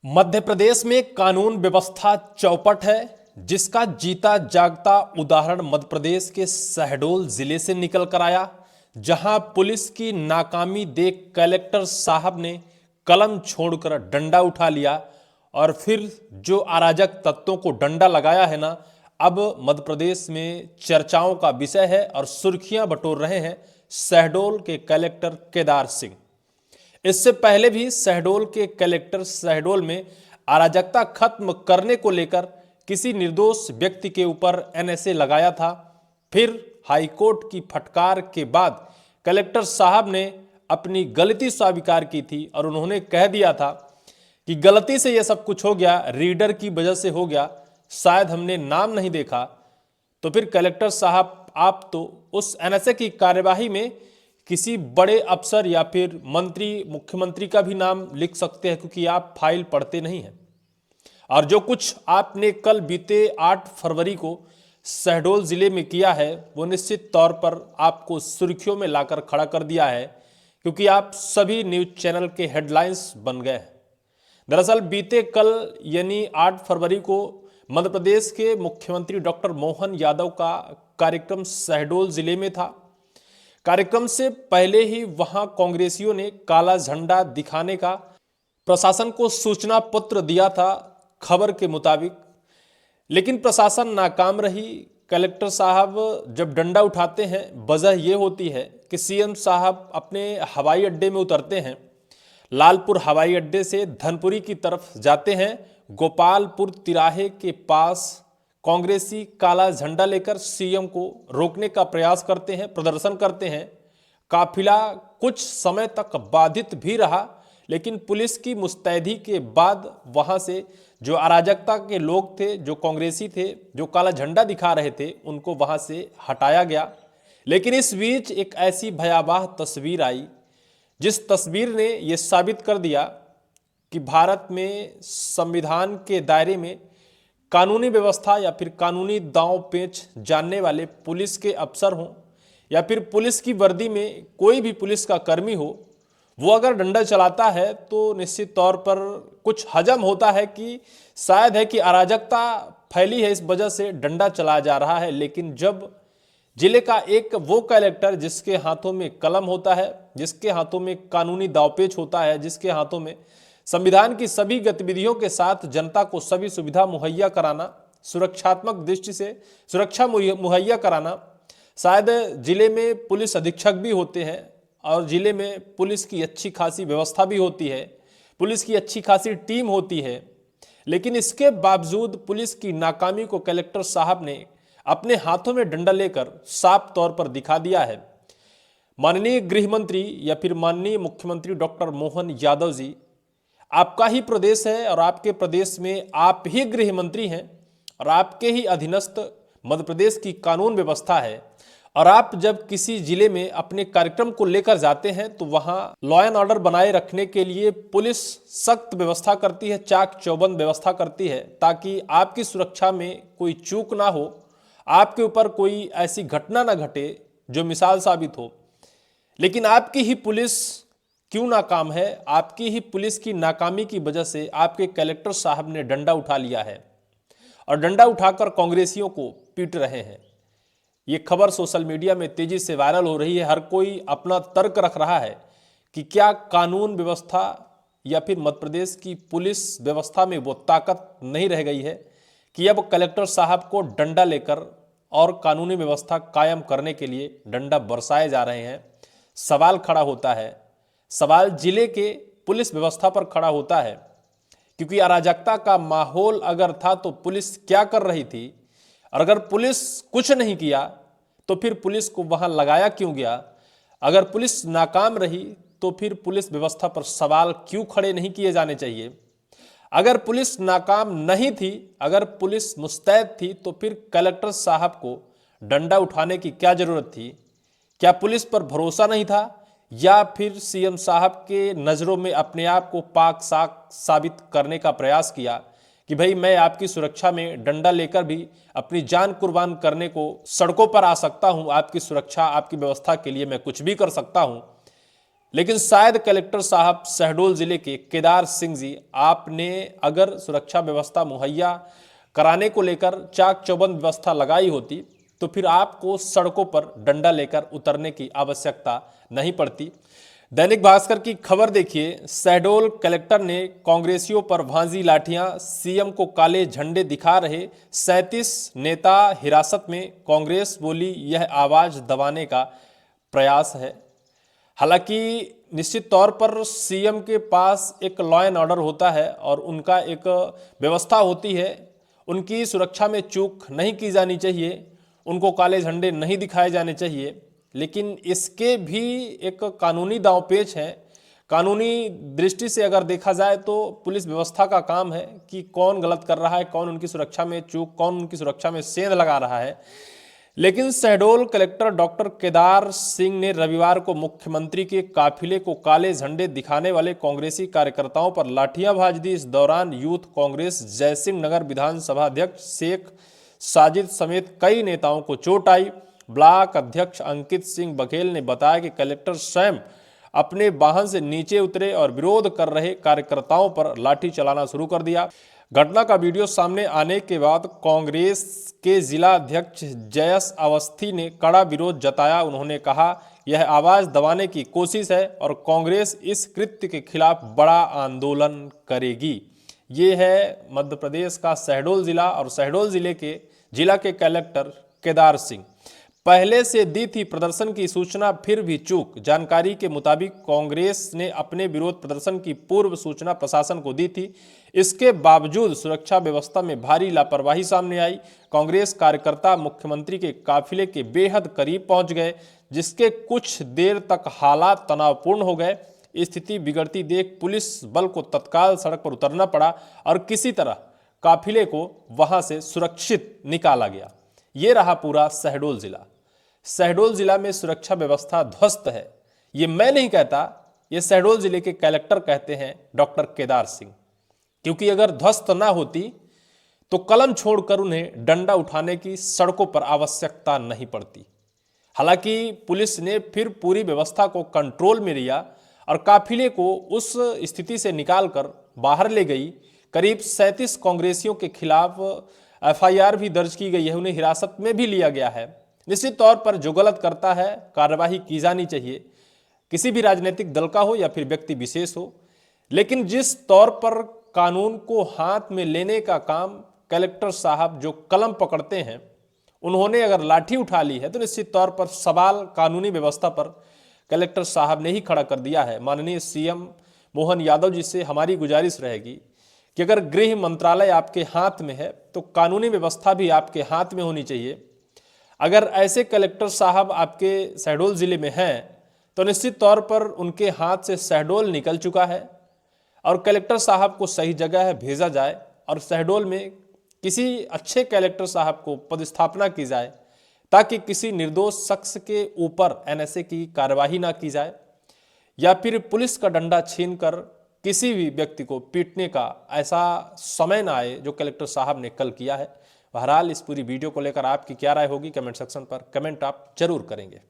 मध्य प्रदेश में कानून व्यवस्था चौपट है, जिसका जीता जागता उदाहरण मध्य प्रदेश के शहडोल जिले से निकल कर आया, जहां पुलिस की नाकामी देख कलेक्टर साहब ने कलम छोड़कर डंडा उठा लिया और फिर जो अराजक तत्वों को डंडा लगाया है ना, अब मध्य प्रदेश में चर्चाओं का विषय है और सुर्खियां बटोर रहे हैं शहडोल के कलेक्टर केदार सिंह। इससे पहले भी शहडोल के कलेक्टर शहडोल में अराजकता खत्म करने को लेकर किसी निर्दोष व्यक्ति के ऊपर एनएसए लगाया था। फिर हाईकोर्ट की फटकार के बाद कलेक्टर साहब ने अपनी गलती स्वीकार की थी और उन्होंने कह दिया था कि गलती से यह सब कुछ हो गया, रीडर की वजह से हो गया, शायद हमने नाम नहीं देखा। तो फिर कलेक्टर साहब, आप तो उस एनएसए की कार्यवाही में किसी बड़े अफसर या फिर मंत्री, मुख्यमंत्री का भी नाम लिख सकते हैं, क्योंकि आप फाइल पढ़ते नहीं हैं। और जो कुछ आपने कल बीते 8 फरवरी को शहडोल जिले में किया है, वो निश्चित तौर पर आपको सुर्खियों में लाकर खड़ा कर दिया है, क्योंकि आप सभी न्यूज चैनल के हेडलाइंस बन गए हैं। दरअसल बीते कल यानी 8 फरवरी को मध्य प्रदेश के मुख्यमंत्री डॉक्टर मोहन यादव का कार्यक्रम शहडोल जिले में था। कार्यक्रम से पहले ही वहां कांग्रेसियों ने काला झंडा दिखाने का प्रशासन को सूचना पत्र दिया था खबर के मुताबिक, लेकिन प्रशासन नाकाम रही। कलेक्टर साहब जब डंडा उठाते हैं, वजह यह होती है कि सीएम साहब अपने हवाई अड्डे में उतरते हैं, लालपुर हवाई अड्डे से धनपुरी की तरफ जाते हैं, गोपालपुर तिराहे के पास कांग्रेसी काला झंडा लेकर सीएम को रोकने का प्रयास करते हैं, प्रदर्शन करते हैं। काफिला कुछ समय तक बाधित भी रहा, लेकिन पुलिस की मुस्तैदी के बाद वहां से जो अराजकता के लोग थे, जो कांग्रेसी थे, जो काला झंडा दिखा रहे थे, उनको वहां से हटाया गया। लेकिन इस बीच एक ऐसी भयावह तस्वीर आई, जिस तस्वीर ने यह साबित कर दिया कि भारत में संविधान के दायरे में कानूनी व्यवस्था या फिर कानूनी दांव पेच जानने वाले पुलिस के अफसर हों या फिर पुलिस की वर्दी में कोई भी पुलिस का कर्मी हो, वो अगर डंडा चलाता है तो निश्चित तौर पर कुछ हजम होता है कि शायद है कि अराजकता फैली है, इस वजह से डंडा चलाया जा रहा है। लेकिन जब जिले का एक वो कलेक्टर जिसके हाथों में कलम होता है, जिसके हाथों में कानूनी दांवपेच होता है, जिसके हाथों में संविधान की सभी गतिविधियों के साथ जनता को सभी सुविधा मुहैया कराना, सुरक्षात्मक दृष्टि से सुरक्षा मुहैया कराना, शायद जिले में पुलिस अधीक्षक भी होते हैं और जिले में पुलिस की अच्छी खासी व्यवस्था भी होती है, पुलिस की अच्छी खासी टीम होती है। लेकिन इसके बावजूद पुलिस की नाकामी को कलेक्टर साहब ने अपने हाथों में डंडा लेकर साफ तौर पर दिखा दिया है। माननीय गृह मंत्री या फिर माननीय मुख्यमंत्री डॉक्टर मोहन यादव जी, आपका ही प्रदेश है और आपके प्रदेश में आप ही गृह मंत्री हैं और आपके ही अधीनस्थ मध्य प्रदेश की कानून व्यवस्था है। और आप जब किसी जिले में अपने कार्यक्रम को लेकर जाते हैं तो वहां लॉ एंड ऑर्डर बनाए रखने के लिए पुलिस सख्त व्यवस्था करती है, चाक चौबंद व्यवस्था करती है, ताकि आपकी सुरक्षा में कोई चूक ना हो, आपके ऊपर कोई ऐसी घटना ना घटे जो मिसाल साबित हो। लेकिन आपकी ही पुलिस क्यों नाकाम है? आपकी ही पुलिस की नाकामी की वजह से आपके कलेक्टर साहब ने डंडा उठा लिया है और डंडा उठाकर कांग्रेसियों को पीट रहे हैं। ये खबर सोशल मीडिया में तेजी से वायरल हो रही है। हर कोई अपना तर्क रख रहा है कि क्या कानून व्यवस्था या फिर मध्य प्रदेश की पुलिस व्यवस्था में वो ताकत नहीं रह गई है कि अब कलेक्टर साहब को डंडा लेकर और कानूनी व्यवस्था कायम करने के लिए डंडा बरसाए जा रहे हैं। सवाल खड़ा होता है, सवाल जिले के पुलिस व्यवस्था पर खड़ा होता है, क्योंकि अराजकता का माहौल अगर था तो पुलिस क्या कर रही थी? और अगर पुलिस कुछ नहीं किया तो फिर पुलिस को वहां लगाया क्यों गया? अगर पुलिस नाकाम रही तो फिर पुलिस व्यवस्था पर सवाल क्यों खड़े नहीं किए जाने चाहिए? अगर पुलिस नाकाम नहीं थी, अगर पुलिस मुस्तैद थी, तो फिर कलेक्टर साहब को डंडा उठाने की क्या जरूरत थी? क्या पुलिस पर भरोसा नहीं था या फिर सीएम साहब के नज़रों में अपने आप को पाक साक साबित करने का प्रयास किया कि भाई मैं आपकी सुरक्षा में डंडा लेकर भी अपनी जान कुर्बान करने को सड़कों पर आ सकता हूं, आपकी सुरक्षा, आपकी व्यवस्था के लिए मैं कुछ भी कर सकता हूं? लेकिन शायद कलेक्टर साहब शहडोल जिले के केदार सिंह जी, आपने अगर सुरक्षा व्यवस्था मुहैया कराने को लेकर चाक चौबंद व्यवस्था लगाई होती तो फिर आपको सड़कों पर डंडा लेकर उतरने की आवश्यकता नहीं पड़ती। दैनिक भास्कर की खबर देखिए, शहडोल कलेक्टर ने कांग्रेसियों पर भांजी लाठियां, सीएम को काले झंडे दिखा रहे 37 नेता हिरासत में। कांग्रेस बोली यह आवाज दबाने का प्रयास है। हालांकि निश्चित तौर पर सीएम के पास एक लॉ एंड ऑर्डर होता है और उनका एक व्यवस्था होती है, उनकी सुरक्षा में चूक नहीं की जानी चाहिए, उनको काले झंडे नहीं दिखाए जाने चाहिए। लेकिन इसके भी एक कानूनी दांवपेच है। कानूनी दृष्टि से अगर देखा जाए तो पुलिस व्यवस्था का काम है कि कौन गलत कर रहा है, कौन उनकी सुरक्षा में चूक, कौन उनकी सुरक्षा में सेंध लगा रहा है। लेकिन शहडोल कलेक्टर डॉक्टर केदार सिंह ने रविवार को मुख्यमंत्री के काफिले को काले झंडे दिखाने वाले कांग्रेसी कार्यकर्ताओं पर लाठियां भाज दी। इस दौरान यूथ कांग्रेस जयसिंह नगर विधानसभा अध्यक्ष शेख साजिद समेत कई नेताओं को चोट आई। ब्लॉक अध्यक्ष अंकित सिंह बघेल ने बताया कि कलेक्टर स्वयं अपने वाहन से नीचे उतरे और विरोध कर रहे कार्यकर्ताओं पर लाठी चलाना शुरू कर दिया। घटना का वीडियो सामने आने के बाद कांग्रेस के जिला अध्यक्ष जयस अवस्थी ने कड़ा विरोध जताया। उन्होंने कहा यह आवाज दबाने की कोशिश है और कांग्रेस इस कृत्य के खिलाफ बड़ा आंदोलन करेगी। ये है मध्य प्रदेश का शहडोल जिला और शहडोल जिले के जिला के कलेक्टर केदार सिंह। पहले से दी थी प्रदर्शन की सूचना, फिर भी चूक। जानकारी के मुताबिक कांग्रेस ने अपने विरोध प्रदर्शन की पूर्व सूचना प्रशासन को दी थी। इसके बावजूद सुरक्षा व्यवस्था में भारी लापरवाही सामने आई। कांग्रेस कार्यकर्ता मुख्यमंत्री के काफिले के बेहद करीब पहुंच गए, जिसके कुछ देर तक हालात तनावपूर्ण हो गए। स्थिति बिगड़ती देख पुलिस बल को तत्काल सड़क पर उतरना पड़ा और किसी तरह काफिले को वहां से सुरक्षित निकाला गया। ये रहा पूरा शहडोल जिला। शहडोल जिला में सुरक्षा व्यवस्था ध्वस्त है। ये मैं नहीं कहता, ये शहडोल जिले के कलेक्टर कहते हैं, डॉक्टर केदार सिंह। क्योंकि अगर ध्वस्त ना होती तो कलम छोड़कर उन्हें डंडा उठाने की सड़कों पर आवश्यकता नहीं पड़ती। हालांकि पुलिस ने फिर पूरी व्यवस्था को कंट्रोल में लिया और काफिले को उस स्थिति से निकालकर बाहर ले गई। करीब 37 कांग्रेसियों के खिलाफ एफआईआर भी दर्ज की गई है, उन्हें हिरासत में भी लिया गया है। निश्चित तौर पर जो गलत करता है कार्रवाई की जानी चाहिए, किसी भी राजनीतिक दल का हो या फिर व्यक्ति विशेष हो। लेकिन जिस तौर पर कानून को हाथ में लेने का काम कलेक्टर साहब जो कलम पकड़ते हैं, उन्होंने अगर लाठी उठा ली है तो निश्चित तौर पर सवाल कानूनी व्यवस्था पर कलेक्टर साहब ने ही खड़ा कर दिया है। माननीय सीएम मोहन यादव जी से हमारी गुजारिश रहेगी कि अगर गृह मंत्रालय आपके हाथ में है तो कानूनी व्यवस्था भी आपके हाथ में होनी चाहिए। अगर ऐसे कलेक्टर साहब आपके शहडोल जिले में हैं तो निश्चित तौर पर उनके हाथ से शहडोल निकल चुका है और कलेक्टर साहब को सही जगह भेजा जाए और शहडोल में किसी अच्छे कलेक्टर साहब को पदस्थापना की जाए ताकि किसी निर्दोष शख्स के ऊपर एनएसए की कार्यवाही ना की जाए या फिर पुलिस का डंडा छीनकर किसी भी व्यक्ति को पीटने का ऐसा समय ना आए जो कलेक्टर साहब ने कल किया है। बहरहाल इस पूरी वीडियो को लेकर आपकी क्या राय होगी, कमेंट सेक्शन पर कमेंट आप जरूर करेंगे।